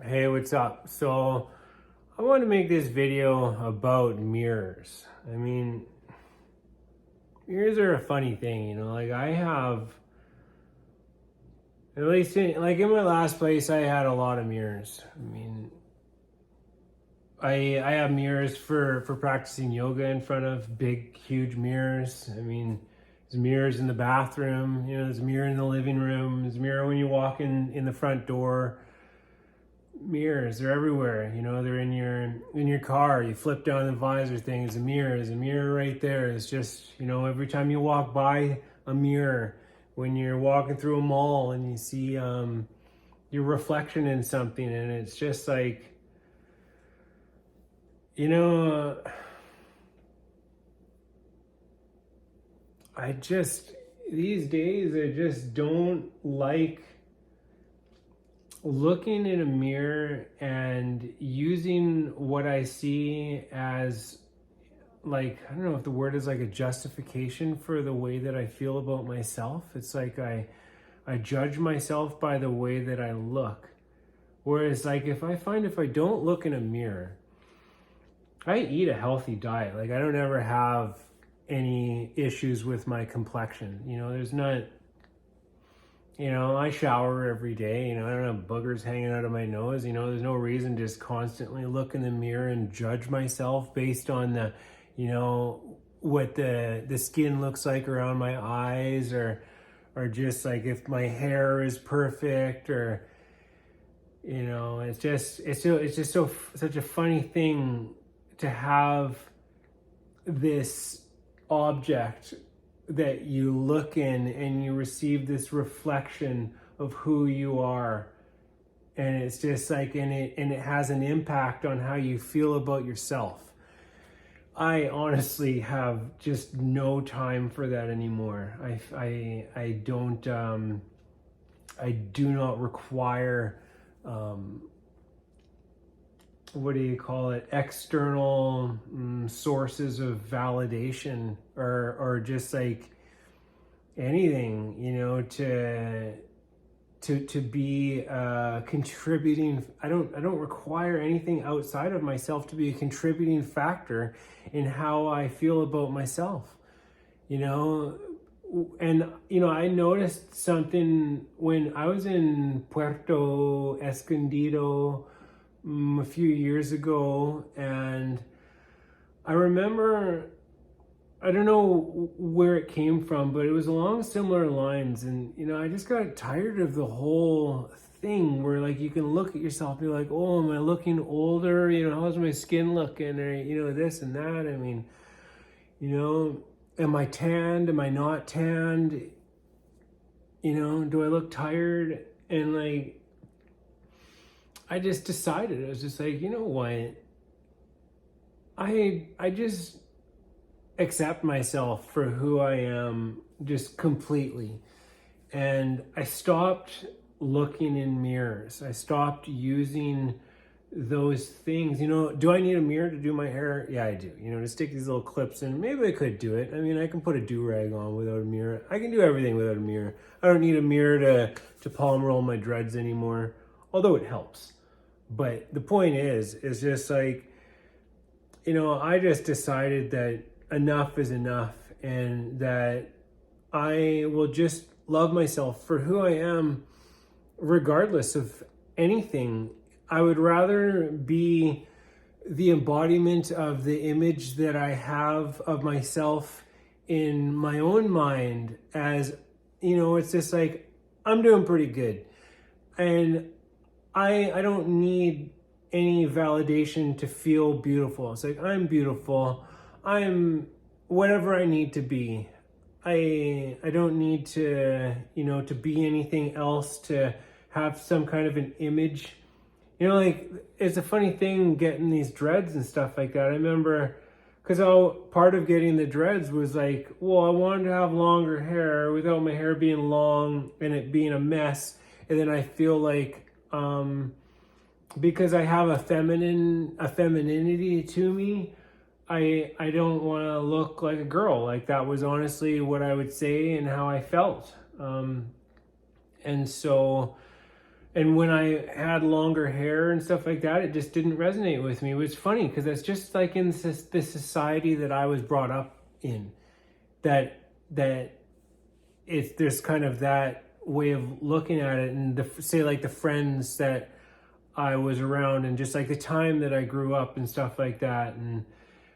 Hey, what's up? So, I want to make this video about mirrors. I mean, mirrors are a funny thing, like I have, at least in my last place, I had a lot of mirrors. I mean, I have mirrors for practicing yoga in front of big, huge mirrors. I mean, there's mirrors in the bathroom, there's a mirror in the living room, there's a mirror when you walk in the front door. Mirrors, they're everywhere. They're in your car. You flip down the visor thing, it's a mirror. There's a mirror right there. It's just, every time you walk by a mirror, when you're walking through a mall and you see your reflection in something, and it's just like, you know I just, these days, I just don't like looking in a mirror and using what I see as, like, I don't know if the word is like a justification for the way that I feel about myself. It's like I judge myself by the way that I look. Whereas, like, if I don't look in a mirror, I eat a healthy diet. Like, I don't ever have any issues with my complexion. There's not, I shower every day. I don't have boogers hanging out of my nose. There's no reason to just constantly look in the mirror and judge myself based on what the skin looks like around my eyes, or just like if my hair is perfect, or it's just such a funny thing to have this object that you look in and you receive this reflection of who you are, and it's just like, and it has an impact on how you feel about yourself. I honestly have just no time for that anymore. I don't I do not require what do you call it, external sources of validation, or just like anything, to be contributing. I don't require anything outside of myself to be a contributing factor in how I feel about myself. And I noticed something when I was in Puerto Escondido a few years ago, and I remember, I don't know where it came from, but it was along similar lines. And I just got tired of the whole thing where, like, you can look at yourself and be like, oh, am I looking older? How's my skin looking? Or this and that. I mean, am I tanned? Am I not tanned? Do I look tired? And, like, I just decided, I was just like, you know what? I just accept myself for who I am, just completely. And I stopped looking in mirrors. I stopped using those things. Do I need a mirror to do my hair? Yeah, I do. To stick these little clips in. Maybe I could do it. I mean, I can put a do-rag on without a mirror. I can do everything without a mirror. I don't need a mirror to palm roll my dreads anymore, although it helps. But the point is just like, I just decided that enough is enough, and that I will just love myself for who I am, regardless of anything. I would rather be the embodiment of the image that I have of myself in my own mind, as, it's just like, I'm doing pretty good. And I don't need any validation to feel beautiful. It's like, I'm beautiful. I'm whatever I need to be. I don't need to, to be anything else, to have some kind of an image. Like, it's a funny thing getting these dreads and stuff like that. I remember, because part of getting the dreads was like, well, I wanted to have longer hair without my hair being long and it being a mess. And then I feel like, because I have a femininity to me, I don't want to look like a girl. Like, that was honestly what I would say and how I felt. And so And when I had longer hair and stuff like that, it just didn't resonate with me. It was funny because that's just like in this society that I was brought up in, that it's, there's kind of that way of looking at it, and say like the friends that I was around, and just like the time that I grew up and stuff like that. And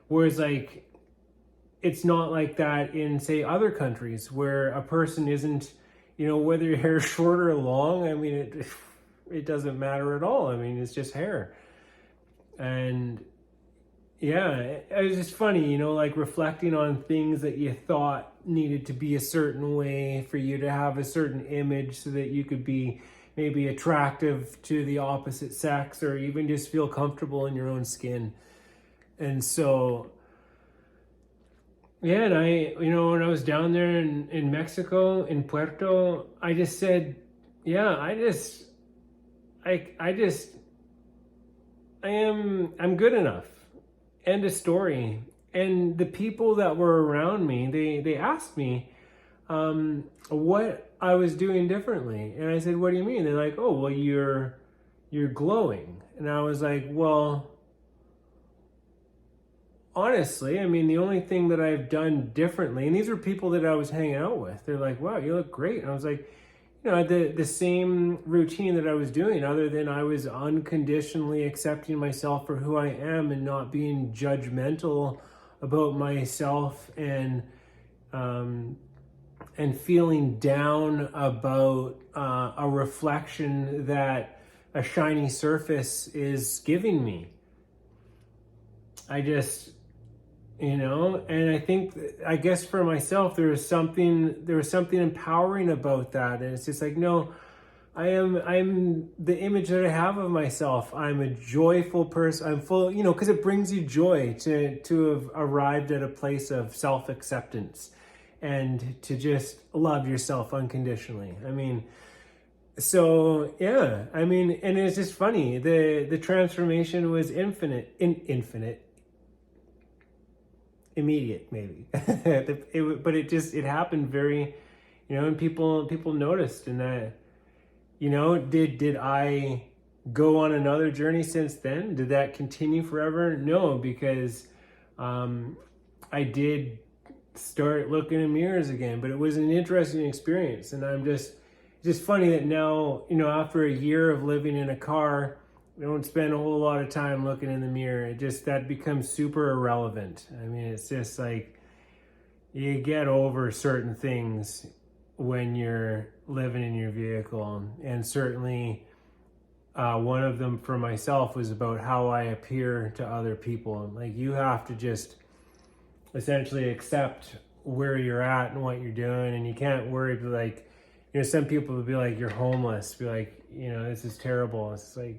whereas like it's not like that in, say, other countries where a person isn't, whether your hair is short or long, I mean, it doesn't matter at all. I mean, it's just hair. And yeah, it was just funny, like reflecting on things that you thought needed to be a certain way for you to have a certain image so that you could be maybe attractive to the opposite sex, or even just feel comfortable in your own skin. And so, yeah, and when I was down there in Mexico, in Puerto, I just said, yeah, I'm good enough. End of story. And the people that were around me, they asked me what I was doing differently. And I said, what do you mean? They're like, oh, well, you're glowing. And I was like, well, honestly, I mean, the only thing that I've done differently, and these are people that I was hanging out with, they're like, wow, you look great. And I was like, the same routine that I was doing, other than I was unconditionally accepting myself for who I am and not being judgmental about myself, and feeling down about a reflection that a shiny surface is giving me. I just, and I guess for myself, there was something empowering about that. And it's just like, no, I'm the image that I have of myself. I'm a joyful person. I'm full, because it brings you joy to have arrived at a place of self-acceptance and to just love yourself unconditionally. I mean, so yeah, I mean, and it's just funny. The transformation was immediate, maybe. But it happened very, and people noticed. And that, did I go on another journey since then? Did that continue forever? No, because I did start looking in mirrors again. But it was an interesting experience. And I'm just funny that now, after a year of living in a car, I don't spend a whole lot of time looking in the mirror. That becomes super irrelevant. I mean, it's just like you get over certain things when you're living in your vehicle. And certainly one of them for myself was about how I appear to other people. Like, you have to just essentially accept where you're at and what you're doing. And you can't worry, like, some people would be like, you're homeless. Be like, this is terrible. It's like,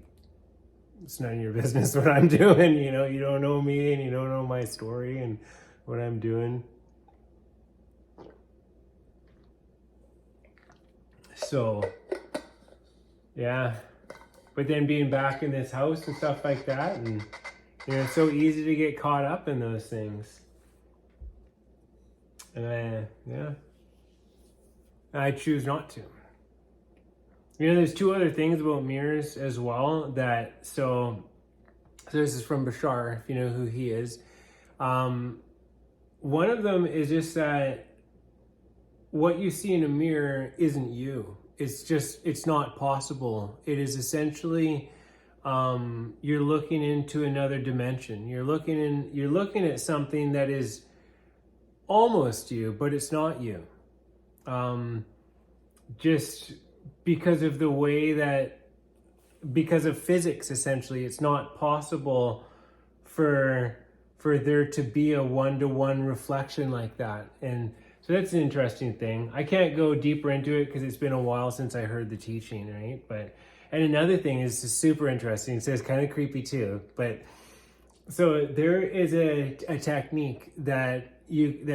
it's none of your business what I'm doing. You don't know me, and you don't know my story and what I'm doing. So, yeah. But then being back in this house and stuff like that, and it's so easy to get caught up in those things. And I choose not to. There's two other things about mirrors as well so this is from Bashar, if you know who he is. One of them is just that what you see in a mirror isn't you. It's not possible. It is essentially, you're looking into another dimension. You're looking at something that is almost you, but it's not you. Just because of the way because of physics, essentially, it's not possible for there to be a one-to-one reflection like that. And so that's an interesting thing. I can't go deeper into it because it's been a while since I heard the teaching, right? And another thing is super interesting. So it's kind of creepy too. But so there is a technique that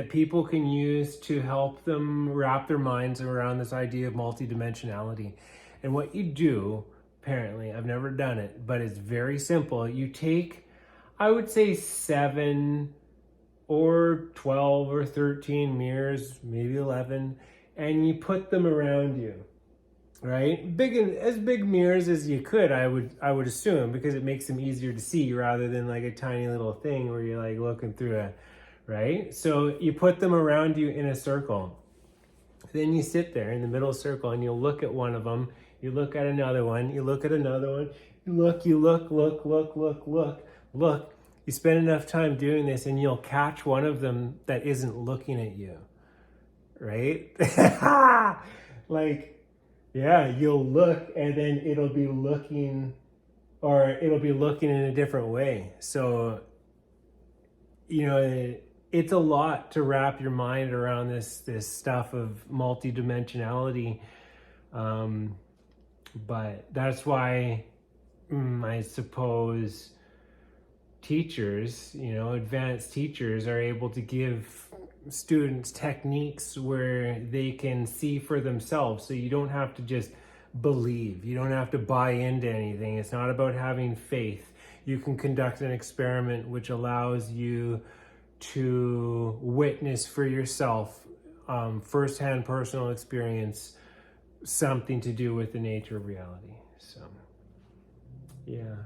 people can use to help them wrap their minds around this idea of multidimensionality. And what you do, apparently, I've never done it, but it's very simple. You take, I would say, 7 or 12 or 13 mirrors, maybe 11, and you put them around you. right? As big mirrors as you could, I would assume, because it makes them easier to see rather than like a tiny little thing where you're like looking through a, right? So you put them around you in a circle. Then you sit there in the middle circle and you'll look at one of them, you look at another one, you look at another one, you look. You spend enough time doing this and you'll catch one of them that isn't looking at you, right? Like, yeah, you'll look and then it'll be looking, or it'll be looking in a different way. So, you know, it's a lot to wrap your mind around this stuff of multidimensionality. But that's why I suppose teachers, you know, advanced teachers are able to give students techniques where they can see for themselves. So you don't have to just believe, you don't have to buy into anything. It's not about having faith. You can conduct an experiment which allows you to witness for yourself, firsthand personal experience, something to do with the nature of reality. So, yeah.